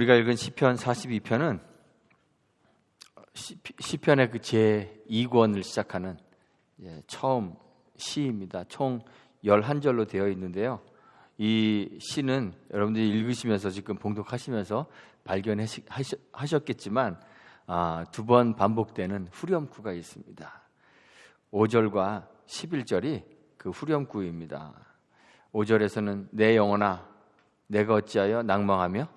우리가 읽은 시편 42편은 시편의 그 제2권을 시작하는 처음 시입니다. 총 11절로 되어 있는데요. 이 시는 여러분들이 읽으시면서 지금 봉독하시면서 발견하셨겠지만 두 번 반복되는 후렴구가 있습니다. 5절과 11절이 그 후렴구입니다. 5절에서는 내 영혼아 내가 어찌하여 낭망하며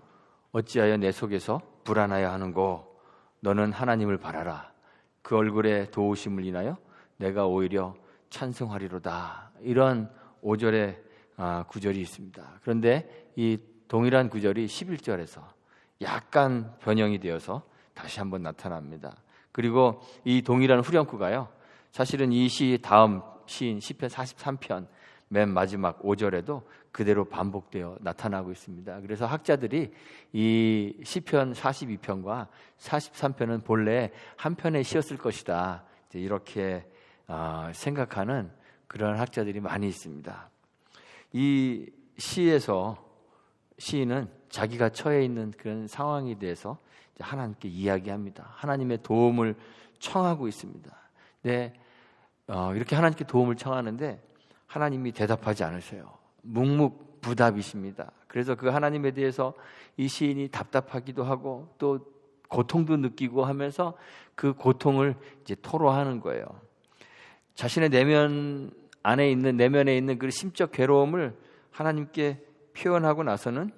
어찌하여 내 속에서 불안하여 하는고 너는 하나님을 바라라. 그 얼굴에 도우심을 인하여 내가 오히려 찬송하리로다. 이런 5절의 구절이 있습니다. 그런데 이 동일한 구절이 11절에서 약간 변형이 되어서 다시 한번 나타납니다. 그리고 이 동일한 후렴구가요, 사실은 이 시 다음 시인 시편 43편 맨 마지막 5절에도 그대로 반복되어 나타나고 있습니다. 그래서 학자들이 이 시편 42편과 43편은 본래 한 편의 시였을 것이다, 이렇게 생각하는 그런 학자들이 많이 있습니다. 이 시에서 시인은 자기가 처해 있는 그런 상황에 대해서 하나님께 이야기합니다. 하나님의 도움을 청하고 있습니다. 네, 이렇게 하나님께 도움을 청하는데 하나님이 대답하지 않으세요. 묵묵부답이십니다. 그래서 그 하나님에 대해서 이 시인이 답답하기도 하고 또 고통도 느끼고 하면서 그 고통을 이제 토로하는 거예요. 자신의 내면에 있는 그 심적 괴로움을 하나님께 표현하고 나서는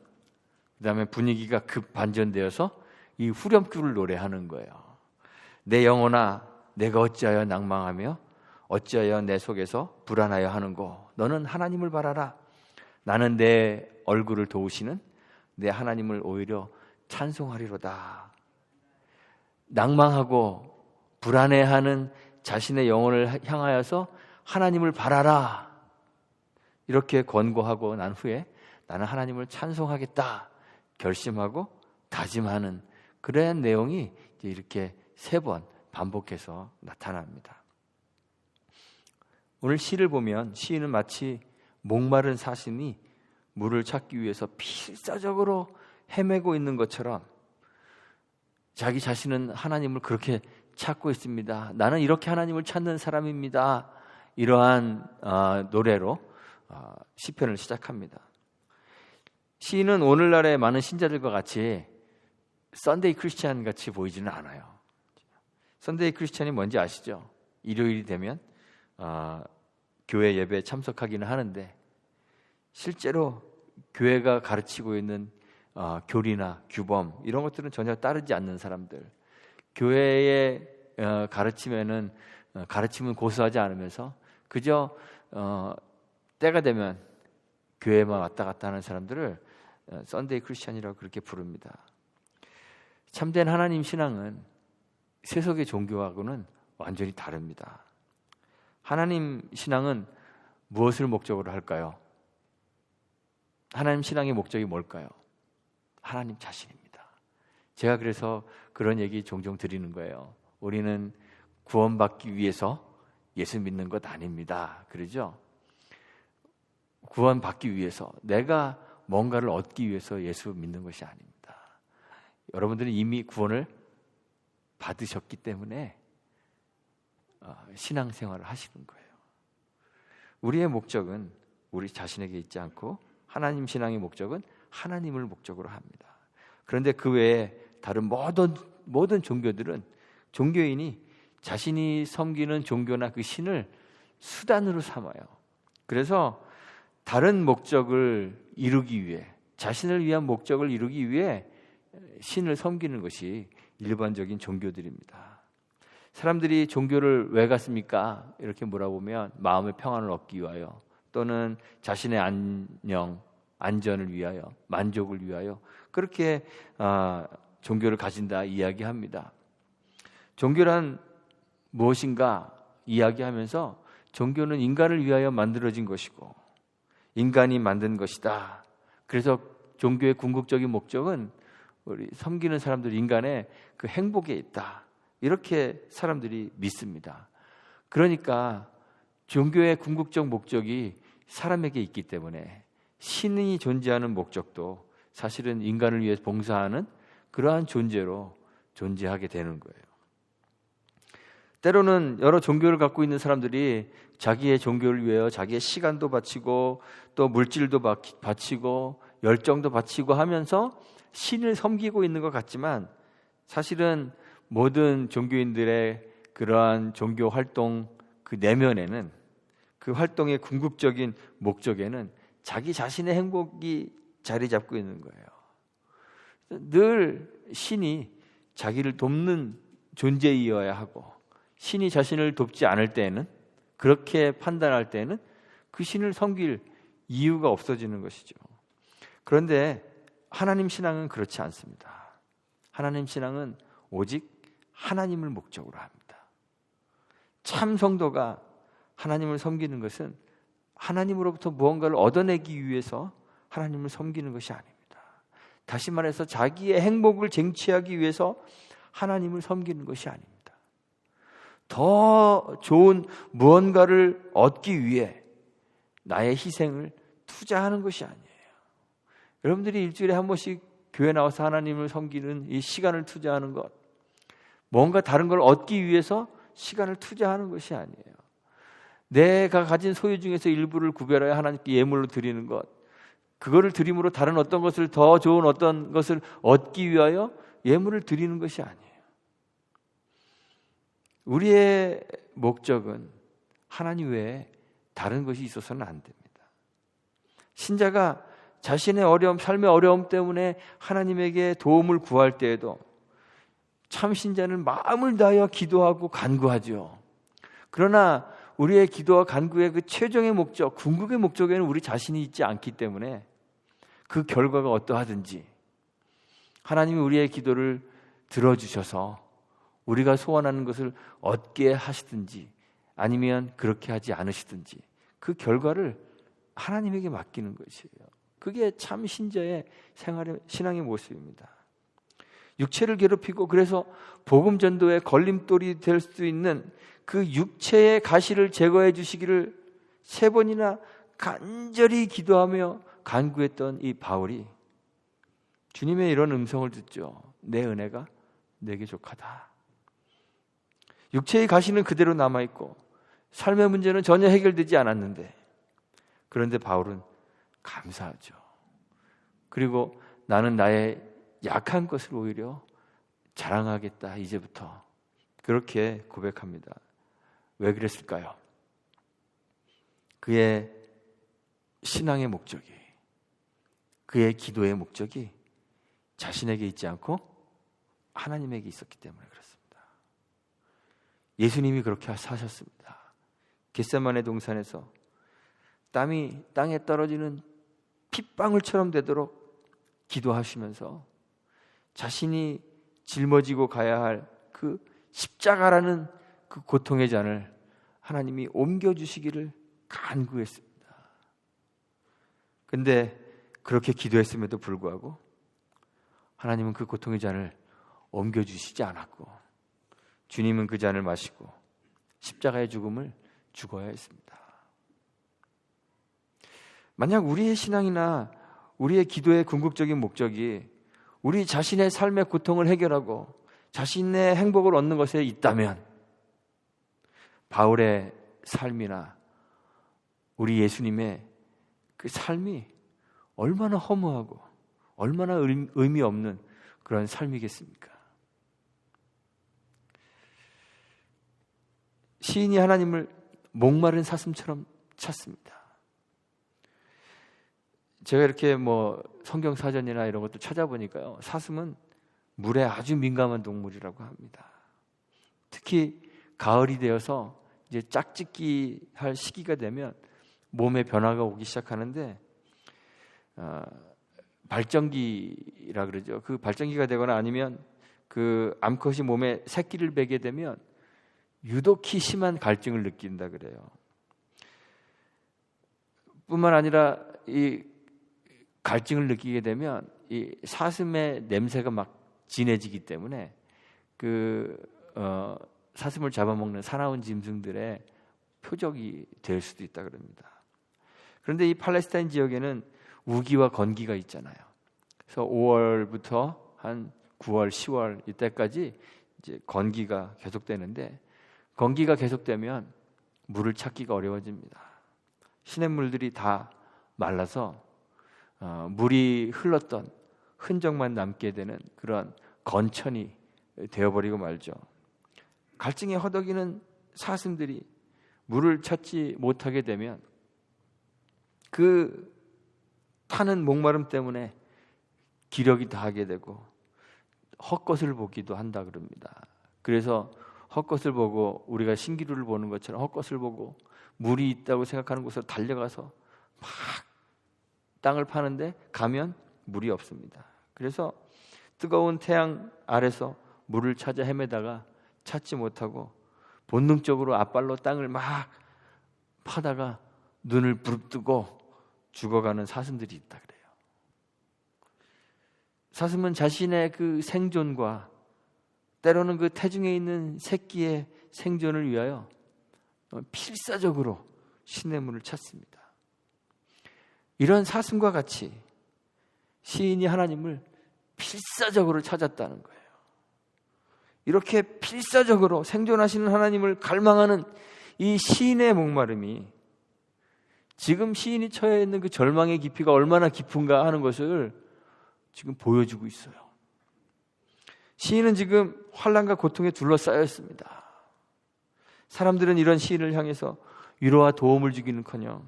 그 다음에 분위기가 급 반전되어서 이 후렴구를 노래하는 거예요. 내 영혼아 내가 어찌하여 낭망하며 어찌하여 내 속에서 불안하여 하는고 너는 하나님을 바라라. 나는 내 얼굴을 도우시는 내 하나님을 오히려 찬송하리로다. 낭망하고 불안해하는 자신의 영혼을 향하여서 하나님을 바라라, 이렇게 권고하고 난 후에 나는 하나님을 찬송하겠다 결심하고 다짐하는 그러한 내용이 이렇게 3번 반복해서 나타납니다. 오늘 시를 보면 시인은 마치 목마른 사슴이 물을 찾기 위해서 필사적으로 헤매고 있는 것처럼 자기 자신은 하나님을 그렇게 찾고 있습니다. 나는 이렇게 하나님을 찾는 사람입니다. 이러한 노래로 시편을 시작합니다. 시인은 오늘날의 많은 신자들과 같이 썬데이 크리스찬 같이 보이지는 않아요. 썬데이 크리스찬이 뭔지 아시죠? 일요일이 되면 교회 예배에 참석하기는 하는데 실제로 교회가 가르치고 있는 교리나 규범 이런 것들은 전혀 따르지 않는 사람들, 교회의 가르침은 고수하지 않으면서 그저 때가 되면 교회만 왔다 갔다 하는 사람들을 썬데이 크리스찬이라고 그렇게 부릅니다. 참된 하나님 신앙은 세속의 종교하고는 완전히 다릅니다. 하나님 신앙은 무엇을 목적으로 할까요? 하나님 신앙의 목적이 뭘까요? 하나님 자신입니다. 제가 그래서 그런 얘기 종종 드리는 거예요. 우리는 구원받기 위해서 예수 믿는 것 아닙니다. 그러죠? 구원받기 위해서, 내가 뭔가를 얻기 위해서 예수 믿는 것이 아닙니다. 여러분들은 이미 구원을 받으셨기 때문에 신앙생활을 하시는 거예요. 우리의 목적은 우리 자신에게 있지 않고 하나님 신앙의 목적은 하나님을 목적으로 합니다. 그런데 그 외에 다른 모든 종교들은 종교인이 자신이 섬기는 종교나 그 신을 수단으로 삼아요. 그래서 다른 목적을 이루기 위해, 자신을 위한 목적을 이루기 위해 신을 섬기는 것이 일반적인 종교들입니다. 사람들이 종교를 왜 갔습니까? 이렇게 물어보면 마음의 평안을 얻기 위하여, 또는 자신의 안전을 위하여, 만족을 위하여 그렇게 종교를 가진다 이야기합니다. 종교란 무엇인가 이야기하면서 종교는 인간을 위하여 만들어진 것이고 인간이 만든 것이다. 그래서 종교의 궁극적인 목적은 우리 섬기는 사람들 인간의 그 행복에 있다. 이렇게 사람들이 믿습니다. 그러니까 종교의 궁극적 목적이 사람에게 있기 때문에 신이 존재하는 목적도 사실은 인간을 위해 봉사하는 그러한 존재로 존재하게 되는 거예요. 때로는 여러 종교를 갖고 있는 사람들이 자기의 종교를 위하여 자기의 시간도 바치고 또 물질도 바치고 열정도 바치고 하면서 신을 섬기고 있는 것 같지만, 사실은 모든 종교인들의 그러한 종교 활동 그 내면에는, 그 활동의 궁극적인 목적에는 자기 자신의 행복이 자리 잡고 있는 거예요. 늘 신이 자기를 돕는 존재이어야 하고, 신이 자신을 돕지 않을 때에는, 그렇게 판단할 때에는 그 신을 섬길 이유가 없어지는 것이죠. 그런데 하나님 신앙은 그렇지 않습니다. 하나님 신앙은 오직 하나님을 목적으로 합니다. 참 성도가 하나님을 섬기는 것은 하나님으로부터 무언가를 얻어내기 위해서 하나님을 섬기는 것이 아닙니다. 다시 말해서 자기의 행복을 쟁취하기 위해서 하나님을 섬기는 것이 아닙니다. 더 좋은 무언가를 얻기 위해 나의 희생을 투자하는 것이 아니에요. 여러분들이 일주일에 한 번씩 교회 나와서 하나님을 섬기는 이 시간을 투자하는 것, 뭔가 다른 걸 얻기 위해서 시간을 투자하는 것이 아니에요. 내가 가진 소유 중에서 일부를 구별하여 하나님께 예물로 드리는 것, 그거를 드림으로 다른 어떤 것을, 더 좋은 어떤 것을 얻기 위하여 예물을 드리는 것이 아니에요. 우리의 목적은 하나님 외에 다른 것이 있어서는 안 됩니다. 신자가 자신의 어려움, 삶의 어려움 때문에 하나님에게 도움을 구할 때에도 참 신자는 마음을 다하여 기도하고 간구하죠. 그러나 우리의 기도와 간구의 그 최종의 목적, 궁극의 목적에는 우리 자신이 있지 않기 때문에 그 결과가 어떠하든지 하나님이 우리의 기도를 들어주셔서 우리가 소원하는 것을 얻게 하시든지 아니면 그렇게 하지 않으시든지 그 결과를 하나님에게 맡기는 것이에요. 그게 참 신자의 생활의 신앙의 모습입니다. 육체를 괴롭히고 그래서 복음 전도의 걸림돌이 될 수 있는 그 육체의 가시를 제거해 주시기를 3번이나 간절히 기도하며 간구했던 이 바울이 주님의 이런 음성을 듣죠. 내 은혜가 내게 족하다. 육체의 가시는 그대로 남아있고 삶의 문제는 전혀 해결되지 않았는데, 그런데 바울은 감사하죠. 그리고 나는 나의 약한 것을 오히려 자랑하겠다 이제부터, 그렇게 고백합니다. 왜 그랬을까요? 그의 신앙의 목적이, 그의 기도의 목적이 자신에게 있지 않고 하나님에게 있었기 때문에 그렇습니다. 예수님이 그렇게 사셨습니다. 겟세마네 동산에서 땀이 땅에 떨어지는 핏방울처럼 되도록 기도하시면서 자신이 짊어지고 가야 할 그 십자가라는 그 고통의 잔을 하나님이 옮겨주시기를 간구했습니다. 근데 그렇게 기도했음에도 불구하고 하나님은 그 고통의 잔을 옮겨주시지 않았고 주님은 그 잔을 마시고 십자가의 죽음을 죽어야 했습니다. 만약 우리의 신앙이나 우리의 기도의 궁극적인 목적이 우리 자신의 삶의 고통을 해결하고 자신의 행복을 얻는 것에 있다면 바울의 삶이나 우리 예수님의 그 삶이 얼마나 허무하고 얼마나 의미 없는 그런 삶이겠습니까? 시인이 하나님을 목마른 사슴처럼 찾습니다. 제가 이렇게 성경 사전이나 이런 것도 찾아보니까요, 사슴은 물에 아주 민감한 동물이라고 합니다. 특히 가을이 되어서 이제 짝짓기 할 시기가 되면 몸에 변화가 오기 시작하는데 발정기라 그러죠. 그 발정기가 되거나 아니면 그 암컷이 몸에 새끼를 베게 되면 유독히 심한 갈증을 느낀다 그래요. 뿐만 아니라 이 갈증을 느끼게 되면 이 사슴의 냄새가 막 진해지기 때문에 사슴을 잡아먹는 사나운 짐승들의 표적이 될 수도 있다 그럽니다. 그런데 이 팔레스타인 지역에는 우기와 건기가 있잖아요. 그래서 5월부터 한 9월, 10월 이때까지 이제 건기가 계속되는데, 건기가 계속되면 물을 찾기가 어려워집니다. 시냇물들이 다 말라서 물이 흘렀던 흔적만 남게 되는 그런 건천이 되어버리고 말죠. 갈증에 허덕이는 사슴들이 물을 찾지 못하게 되면 그 타는 목마름 때문에 기력이 다하게 되고 헛것을 보기도 한다 그럽니다. 그래서 헛것을 보고, 우리가 신기루를 보는 것처럼 헛것을 보고 물이 있다고 생각하는 곳으로 달려가서 막 땅을 파는데 가면 물이 없습니다. 그래서 뜨거운 태양 아래서 물을 찾아 헤매다가 찾지 못하고 본능적으로 앞발로 땅을 막 파다가 눈을 부릅뜨고 죽어가는 사슴들이 있다 그래요. 사슴은 자신의 그 생존과 때로는 그 태중에 있는 새끼의 생존을 위하여 필사적으로 시냇물을 찾습니다. 이런 사슴과 같이 시인이 하나님을 필사적으로 찾았다는 거예요. 이렇게 필사적으로 생존하시는 하나님을 갈망하는 이 시인의 목마름이 지금 시인이 처해 있는 그 절망의 깊이가 얼마나 깊은가 하는 것을 지금 보여주고 있어요. 시인은 지금 환난과 고통에 둘러싸여 있습니다. 사람들은 이런 시인을 향해서 위로와 도움을 주기는커녕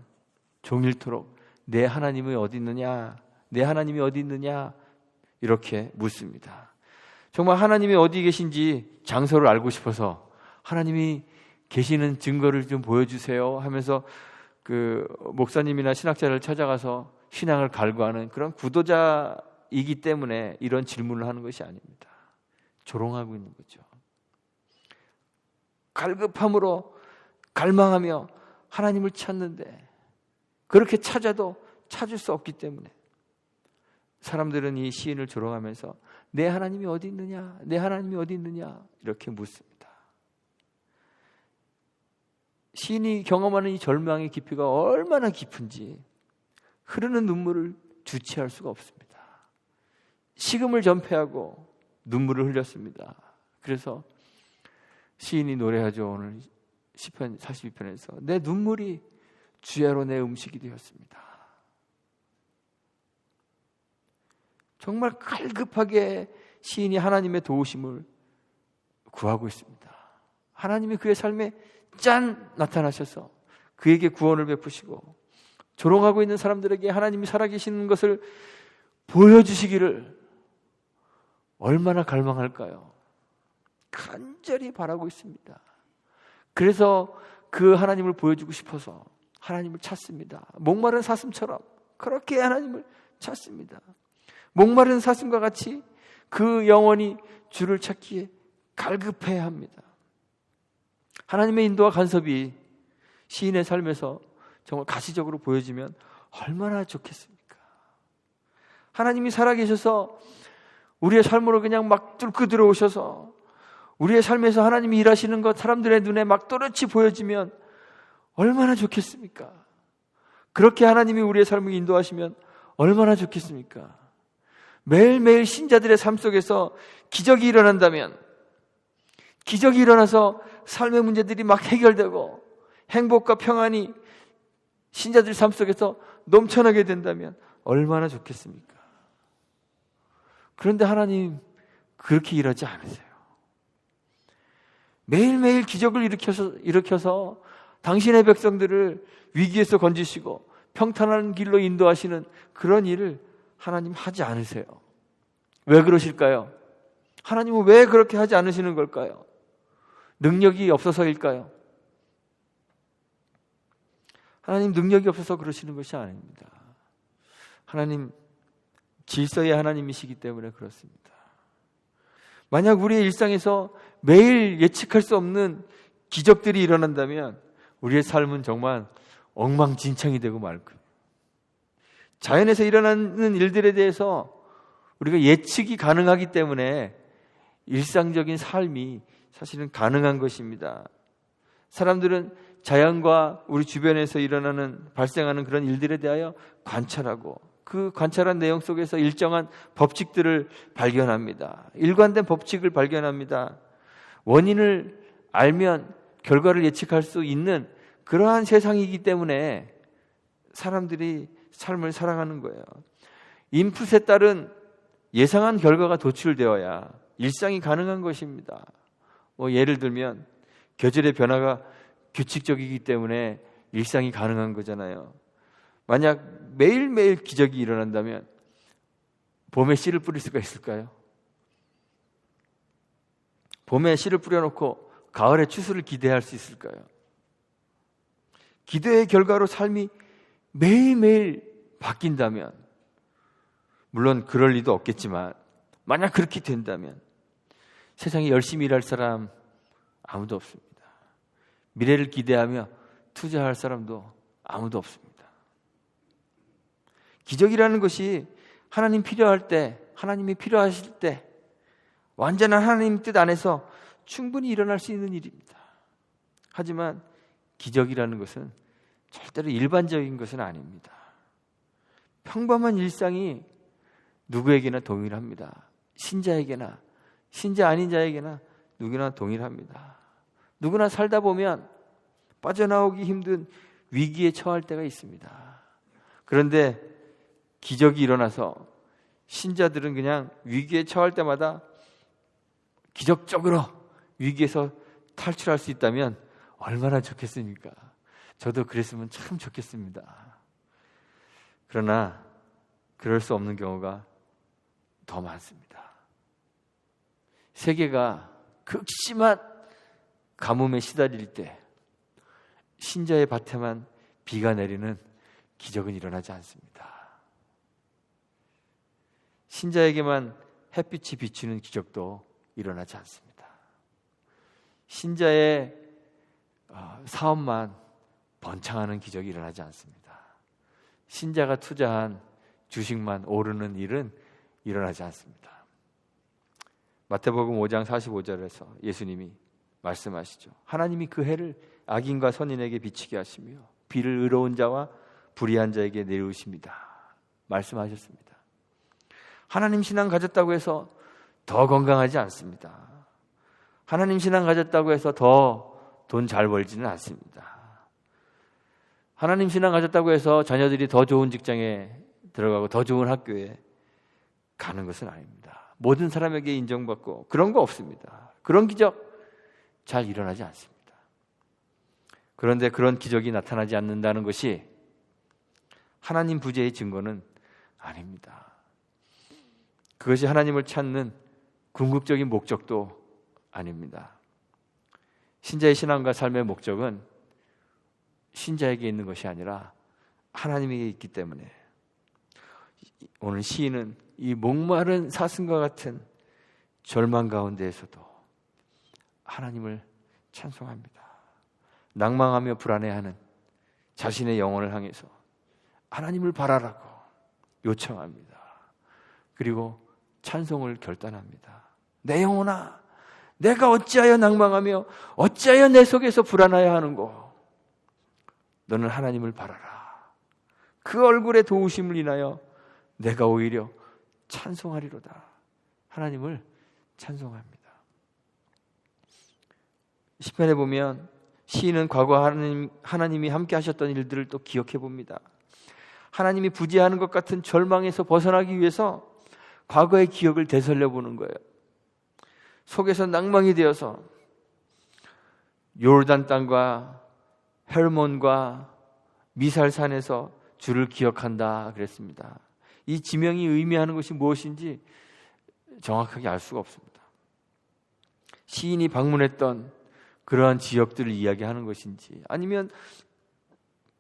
종일토록 내 하나님이 어디 있느냐, 내 하나님이 어디 있느냐 이렇게 묻습니다. 정말 하나님이 어디 계신지 장소를 알고 싶어서 하나님이 계시는 증거를 좀 보여주세요 하면서 그 목사님이나 신학자를 찾아가서 신앙을 갈구하는 그런 구도자이기 때문에 이런 질문을 하는 것이 아닙니다. 조롱하고 있는 거죠. 갈급함으로 갈망하며 하나님을 찾는데 그렇게 찾아도 찾을 수 없기 때문에 사람들은 이 시인을 조롱하면서 내 하나님이 어디 있느냐, 내 하나님이 어디 있느냐 이렇게 묻습니다. 시인이 경험하는 이 절망의 깊이가 얼마나 깊은지 흐르는 눈물을 주체할 수가 없습니다. 식음을 전폐하고 눈물을 흘렸습니다. 그래서 시인이 노래하죠. 오늘 시편 42편에서 내 눈물이 주야로 내 음식이 되었습니다. 정말 갈급하게 시인이 하나님의 도우심을 구하고 있습니다. 하나님이 그의 삶에 짠 나타나셔서 그에게 구원을 베푸시고 조롱하고 있는 사람들에게 하나님이 살아계시는 것을 보여주시기를 얼마나 갈망할까요? 간절히 바라고 있습니다. 그래서 그 하나님을 보여주고 싶어서 하나님을 찾습니다. 목마른 사슴처럼 그렇게 하나님을 찾습니다. 목마른 사슴과 같이 그 영혼이 주를 찾기에 갈급해야 합니다. 하나님의 인도와 간섭이 시인의 삶에서 정말 가시적으로 보여지면 얼마나 좋겠습니까? 하나님이 살아계셔서 우리의 삶으로 그냥 막 뚫고 들어오셔서 우리의 삶에서 하나님이 일하시는 것 사람들의 눈에 막 또렷이 보여지면 얼마나 좋겠습니까? 그렇게 하나님이 우리의 삶을 인도하시면 얼마나 좋겠습니까? 매일매일 신자들의 삶 속에서 기적이 일어난다면, 기적이 일어나서 삶의 문제들이 막 해결되고 행복과 평안이 신자들 삶 속에서 넘쳐나게 된다면 얼마나 좋겠습니까? 그런데 하나님 그렇게 일하지 않으세요. 매일매일 기적을 일으켜서 당신의 백성들을 위기에서 건지시고 평탄한 길로 인도하시는 그런 일을 하나님 하지 않으세요. 왜 그러실까요? 하나님은 왜 그렇게 하지 않으시는 걸까요? 능력이 없어서일까요? 하나님 능력이 없어서 그러시는 것이 아닙니다. 하나님 질서의 하나님이시기 때문에 그렇습니다. 만약 우리의 일상에서 매일 예측할 수 없는 기적들이 일어난다면 우리의 삶은 정말 엉망진창이 되고 말 거예요. 자연에서 일어나는 일들에 대해서 우리가 예측이 가능하기 때문에 일상적인 삶이 사실은 가능한 것입니다. 사람들은 자연과 우리 주변에서 발생하는 그런 일들에 대하여 관찰하고 그 관찰한 내용 속에서 일정한 법칙들을 발견합니다. 일관된 법칙을 발견합니다. 원인을 알면 결과를 예측할 수 있는 그러한 세상이기 때문에 사람들이 삶을 살아가는 거예요. 인풋에 따른 예상한 결과가 도출되어야 일상이 가능한 것입니다. 예를 들면 계절의 변화가 규칙적이기 때문에 일상이 가능한 거잖아요. 만약 매일매일 기적이 일어난다면 봄에 씨를 뿌릴 수가 있을까요? 봄에 씨를 뿌려놓고 가을에 추수를 기대할 수 있을까요? 기대의 결과로 삶이 매일매일 바뀐다면, 물론 그럴 리도 없겠지만 만약 그렇게 된다면 세상에 열심히 일할 사람 아무도 없습니다. 미래를 기대하며 투자할 사람도 아무도 없습니다. 기적이라는 것이 하나님 필요할 때, 하나님이 필요하실 때 완전한 하나님 뜻 안에서 충분히 일어날 수 있는 일입니다. 하지만 기적이라는 것은 절대로 일반적인 것은 아닙니다. 평범한 일상이 누구에게나 동일합니다. 신자에게나 신자 아닌 자에게나 누구나 동일합니다. 누구나 살다 보면 빠져나오기 힘든 위기에 처할 때가 있습니다. 그런데 기적이 일어나서 신자들은 그냥 위기에 처할 때마다 기적적으로 위기에서 탈출할 수 있다면 얼마나 좋겠습니까? 저도 그랬으면 참 좋겠습니다. 그러나 그럴 수 없는 경우가 더 많습니다. 세계가 극심한 가뭄에 시달릴 때 신자의 밭에만 비가 내리는 기적은 일어나지 않습니다. 신자에게만 햇빛이 비추는 기적도 일어나지 않습니다. 신자의 사업만 번창하는 기적이 일어나지 않습니다. 신자가 투자한 주식만 오르는 일은 일어나지 않습니다. 마태복음 5장 45절에서 예수님이 말씀하시죠. 하나님이 그 해를 악인과 선인에게 비치게 하시며 비를 의로운 자와 불의한 자에게 내리우십니다. 말씀하셨습니다. 하나님 신앙 가졌다고 해서 더 건강하지 않습니다. 하나님 신앙 가졌다고 해서 더 돈 잘 벌지는 않습니다. 하나님 신앙 가졌다고 해서 자녀들이 더 좋은 직장에 들어가고 더 좋은 학교에 가는 것은 아닙니다. 모든 사람에게 인정받고 그런 거 없습니다. 그런 기적 잘 일어나지 않습니다. 그런데 그런 기적이 나타나지 않는다는 것이 하나님 부재의 증거는 아닙니다. 그것이 하나님을 찾는 궁극적인 목적도 아닙니다. 신자의 신앙과 삶의 목적은 신자에게 있는 것이 아니라 하나님에게 있기 때문에 오늘 시인은 이 목마른 사슴과 같은 절망 가운데에서도 하나님을 찬송합니다. 낭망하며 불안해하는 자신의 영혼을 향해서 하나님을 바라라고 요청합니다. 그리고 찬송을 결단합니다. 내 영혼아, 내가 어찌하여 낭망하며 어찌하여 내 속에서 불안하여 하는고? 너는 하나님을 바라라. 그 얼굴의 도우심을 인하여 내가 오히려 찬송하리로다. 하나님을 찬송합니다. 시편에 보면 시인은 과거 하나님이 함께 하셨던 일들을 또 기억해 봅니다. 하나님이 부재하는 것 같은 절망에서 벗어나기 위해서 과거의 기억을 되살려 보는 거예요. 속에서 낭망이 되어서 요르단 땅과 헬몬과 미살산에서 주를 기억한다 그랬습니다. 이 지명이 의미하는 것이 무엇인지 정확하게 알 수가 없습니다. 시인이 방문했던 그러한 지역들을 이야기하는 것인지 아니면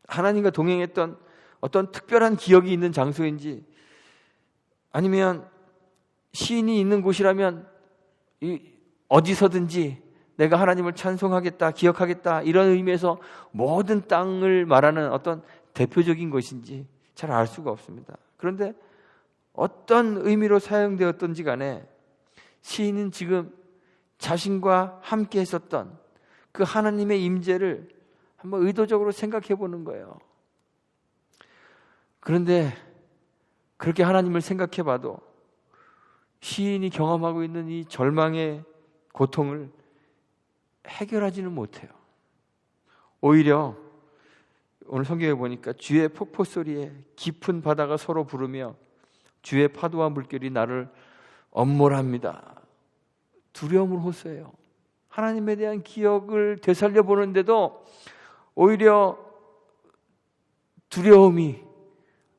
하나님과 동행했던 어떤 특별한 기억이 있는 장소인지 아니면 시인이 있는 곳이라면 어디서든지 내가 하나님을 찬송하겠다, 기억하겠다 이런 의미에서 모든 땅을 말하는 어떤 대표적인 것인지 잘 알 수가 없습니다. 그런데 어떤 의미로 사용되었던지 간에 시인은 지금 자신과 함께 했었던 그 하나님의 임재를 한번 의도적으로 생각해 보는 거예요. 그런데 그렇게 하나님을 생각해 봐도 시인이 경험하고 있는 이 절망의 고통을 해결하지는 못해요. 오히려 오늘 성경에 보니까 주의 폭포 소리에 깊은 바다가 서로 부르며 주의 파도와 물결이 나를 엄몰합니다. 두려움을 호소해요. 하나님에 대한 기억을 되살려 보는데도 오히려 두려움이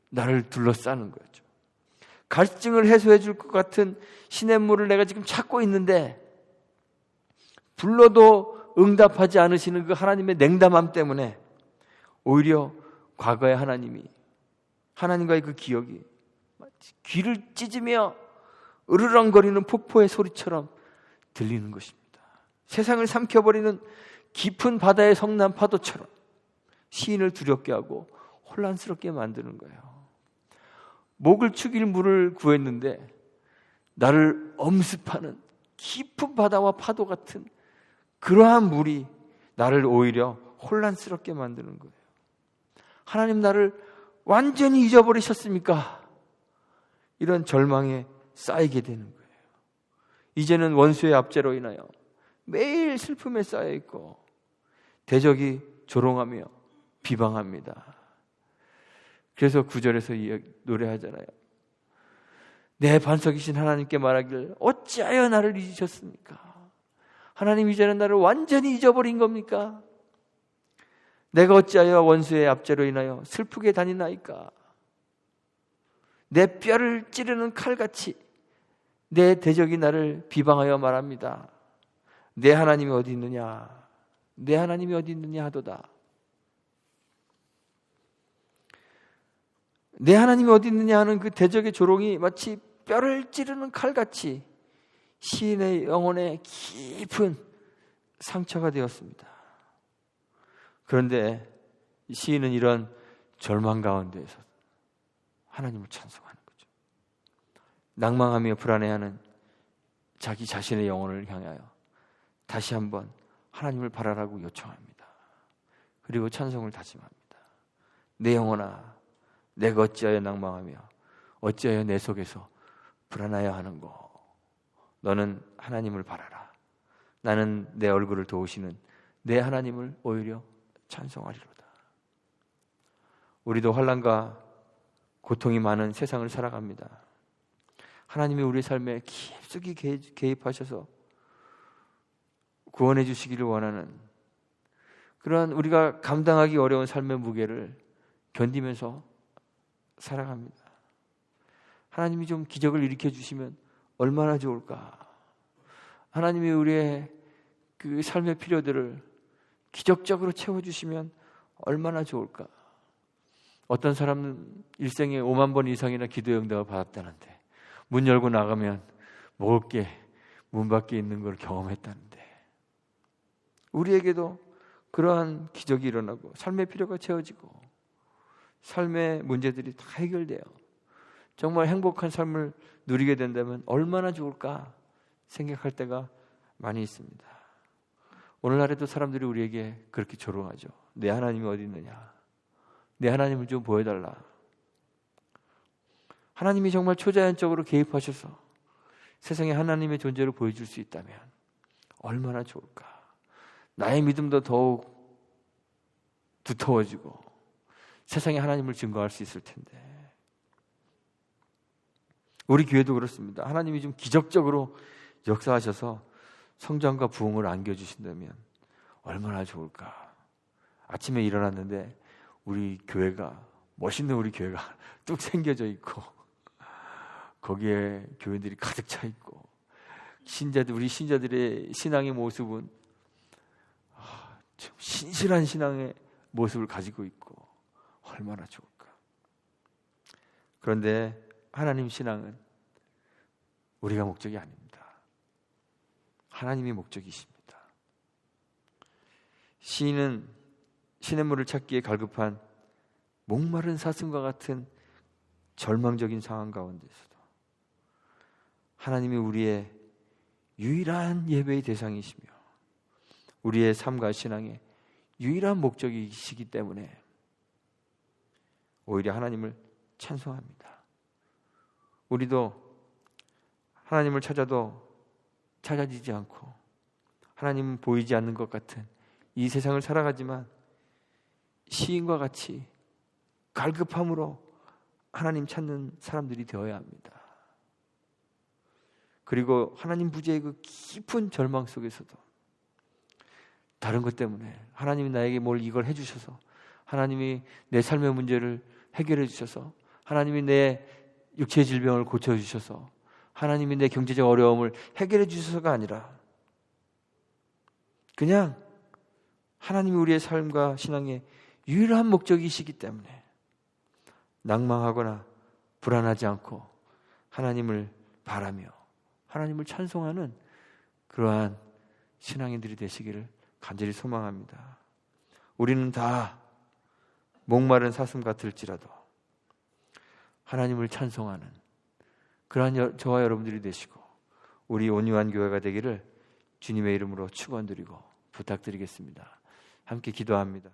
나를 둘러싸는 거죠. 갈증을 해소해 줄 것 같은 시냇물을 내가 지금 찾고 있는데 불러도 응답하지 않으시는 그 하나님의 냉담함 때문에 오히려 과거의 하나님과의 그 기억이 마치 귀를 찢으며 으르렁거리는 폭포의 소리처럼 들리는 것입니다. 세상을 삼켜버리는 깊은 바다의 성난 파도처럼 시인을 두렵게 하고 혼란스럽게 만드는 거예요. 목을 축일 물을 구했는데 나를 엄습하는 깊은 바다와 파도 같은 그러한 물이 나를 오히려 혼란스럽게 만드는 거예요. 하나님 나를 완전히 잊어버리셨습니까? 이런 절망에 쌓이게 되는 거예요. 이제는 원수의 압제로 인하여 매일 슬픔에 쌓여 있고 대적이 조롱하며 비방합니다. 그래서 9절에서 노래하잖아요. 내 반석이신 하나님께 말하기를 어찌하여 나를 잊으셨습니까? 하나님 이제는 나를 완전히 잊어버린 겁니까? 내가 어찌하여 원수의 압제로 인하여 슬프게 다니나이까? 내 뼈를 찌르는 칼같이 내 대적이 나를 비방하여 말합니다. 내 하나님이 어디 있느냐? 내 하나님이 어디 있느냐 하도다. 내 하나님이 어디 있느냐 하는 그 대적의 조롱이 마치 뼈를 찌르는 칼같이 시인의 영혼에 깊은 상처가 되었습니다. 그런데 시인은 이런 절망 가운데에서 하나님을 찬송하는 거죠. 낭망하며 불안해하는 자기 자신의 영혼을 향하여 다시 한번 하나님을 바라라고 요청합니다. 그리고 찬송을 다짐합니다. 내 영혼아, 내가 어찌하여 낭망하며 어찌하여 내 속에서 불안하여 하는고. 너는 하나님을 바라라. 나는 내 얼굴을 도우시는 내 하나님을 오히려 찬송하리로다. 우리도 환난과 고통이 많은 세상을 살아갑니다. 하나님이 우리 삶에 깊숙이 개입하셔서 구원해 주시기를 원하는 그러한 우리가 감당하기 어려운 삶의 무게를 견디면서 살아갑니다. 하나님이 좀 기적을 일으켜 주시면 얼마나 좋을까. 하나님이 우리의 그 삶의 필요들을 기적적으로 채워주시면 얼마나 좋을까. 어떤 사람은 일생에 5만 번 이상이나 기도 응답을 받았다는데 문 열고 나가면 먹을 게 문 밖에 있는 걸 경험했다는데 우리에게도 그러한 기적이 일어나고 삶의 필요가 채워지고 삶의 문제들이 다 해결돼요. 정말 행복한 삶을 누리게 된다면 얼마나 좋을까 생각할 때가 많이 있습니다. 오늘날에도 사람들이 우리에게 그렇게 조롱하죠. 내 하나님이 어디 있느냐? 내 하나님을 좀 보여달라. 하나님이 정말 초자연적으로 개입하셔서 세상에 하나님의 존재를 보여줄 수 있다면 얼마나 좋을까. 나의 믿음도 더욱 두터워지고 세상에 하나님을 증거할 수 있을 텐데. 우리 교회도 그렇습니다. 하나님이 좀 기적적으로 역사하셔서 성장과 부흥을 안겨주신다면 얼마나 좋을까. 아침에 일어났는데 우리 교회가, 멋있는 우리 교회가 뚝 생겨져 있고 거기에 교인들이 가득 차 있고 우리 신자들의 신앙의 모습은 좀 신실한 신앙의 모습을 가지고 있고 얼마나 좋을까. 그런데 하나님 신앙은 우리가 목적이 아닙니다. 하나님이 목적이십니다. 시인은 시냇물을 찾기에 갈급한 목마른 사슴과 같은 절망적인 상황 가운데서도 하나님이 우리의 유일한 예배의 대상이시며 우리의 삶과 신앙의 유일한 목적이시기 때문에 오히려 하나님을 찬송합니다. 우리도 하나님을 찾아도 찾아지지 않고 하나님은 보이지 않는 것 같은 이 세상을 살아가지만 시인과 같이 갈급함으로 하나님 찾는 사람들이 되어야 합니다. 그리고 하나님 부재의 그 깊은 절망 속에서도 다른 것 때문에 하나님이 나에게 이걸 해주셔서, 하나님이 내 삶의 문제를 해결해 주셔서, 하나님이 내 육체의 질병을 고쳐주셔서, 하나님이 내 경제적 어려움을 해결해 주셔서가 아니라 그냥 하나님이 우리의 삶과 신앙의 유일한 목적이시기 때문에 낭망하거나 불안하지 않고 하나님을 바라며 하나님을 찬송하는 그러한 신앙인들이 되시기를 간절히 소망합니다. 우리는 다 목마른 사슴 같을지라도 하나님을 찬송하는 그러한 저와 여러분들이 되시고 우리 온유한 교회가 되기를 주님의 이름으로 축원드리고 부탁드리겠습니다. 함께 기도합니다.